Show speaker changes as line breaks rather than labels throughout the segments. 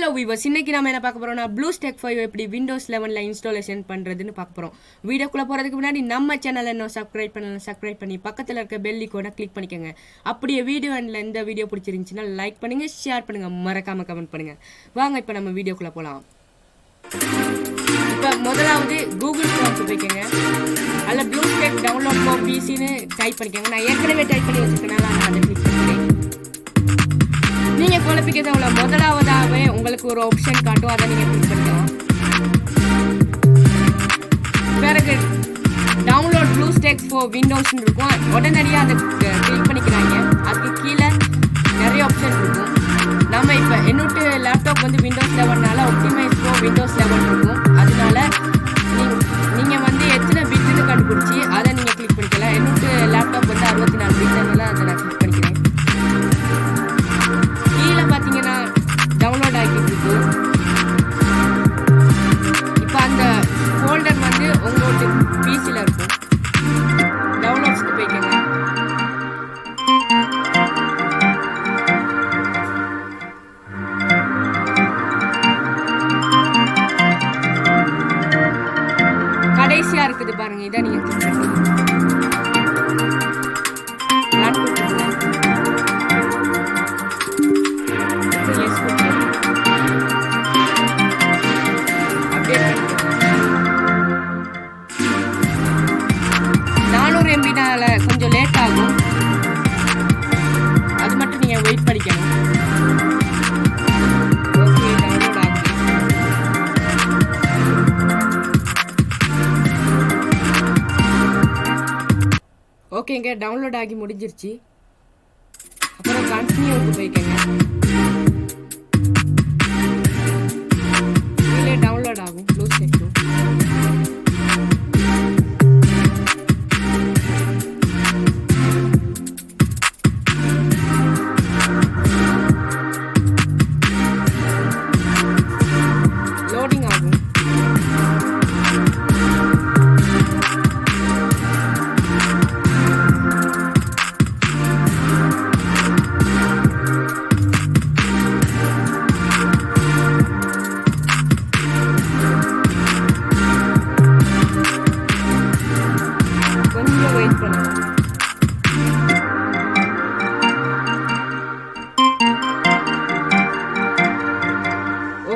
Hello viewers, இன்னைக்கு நாம என்ன பார்க்க போறோம்னா ப்ளூஸ்டாக் 5 எப்படி விண்டோஸ் 11ல இன்ஸ்டாலேஷன் பண்றதுன்னு பார்க்க போறோம். வீடியோக்குள்ள போறதுக்கு முன்னாடி நம்ம சேனலை இன்னும் சப்ஸ்கிரைப் பண்ணி பக்கத்துல இருக்க பெல் ஐகானை கிளிக் பண்ணிக்கோங்க. அப்படியே இந்த வீடியோ பிடிச்சிருந்துச்சுன்னா லைக் பண்ணுங்க, ஷேர் பண்ணுங்க, மறக்காம கமெண்ட் பண்ணுங்க. வாங்க இப்போ நம்ம வீடியோக்குள்ள போலாம். இப்போ முதலாவது கூகுள் குரோம் போய்க்கோங்க. அதில் ப்ளூஸ்டாக் டவுன்லோட் ஃபார் பிசின்னு டைப் பண்ணிக்கோங்க. நான் ஏற்கனவே டைப் பண்ணி வச்சிருக்கனால நான் அதை கிளிக் பண்ணுறேன். நீங்கள் குழப்பிக்கிறத முதலாவதாகவே உங்களுக்கு ஒரு ஆப்ஷன் காட்டும், அதை நீங்கள் கிளிக் பண்ணிக்கலாம். பிறகு டவுன்லோட் ப்ளூஸ்டாக்ஸ் ஃபார் விண்டோஸ்ன்னு இருக்கும். உடனடியாக அதை கிளிக் பண்ணிக்கிறாங்க. அதுக்கு கீழே நிறைய ஆப்ஷன் இருக்கும். நம்ம இப்போ என்னோட லேப்டாப் வந்து விண்டோஸ் 11னால ஆப்டிமைஸ் ஃபார் விண்டோஸ் 11 இருக்கும். அதனால நீங்கள் எத்தனை பிட்டுன்னு கண்டுபிடிச்சி அதை நீங்கள் கிளிக் பண்ணிக்கலாம். என்னோட லேப்டாப் வந்து 64 பிட்னால அதை நான் கிளிக் பண்ணிக்கிறேன். கீழே பார்த்தீங்கன்னா டவுன்லோட் ஆகிட்டு இருக்கு. இப்போ அந்த ஃபோல்டர் வந்து உங்களோட பிசியில் இருக்கும். டவுன்லோட்ஸ்க்கு போய்க்கோங்க. கடைசியாக இருக்குது பாருங்க, இதை நீங்கள் கிளிக் பண்ணுங்க. MBனால கொஞ்சம் லேட் ஆகும், அது மட்டும் நீங்கள் வெயிட் பண்ணிக்கணும். ஓகே, டவுன்லோட் ஆகுது. ஓகேங்க, டவுன்லோட் ஆகி முடிஞ்சிருச்சு. அப்புறம் கண்டினியூக்கு போய்க்கங்க. இதிலே டவுன்லோட் ஆகும் ப்ளூஸ்டாக்.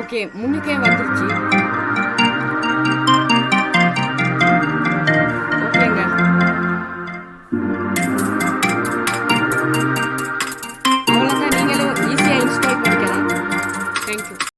ஓகே, முன்னுக்கே வந்துருச்சு. ஓகேங்க, அவ்வளோதான். நீங்களும் ஈஸியாக இன்ஸ்டால் பண்ணிக்கலாம். தேங்க்யூ.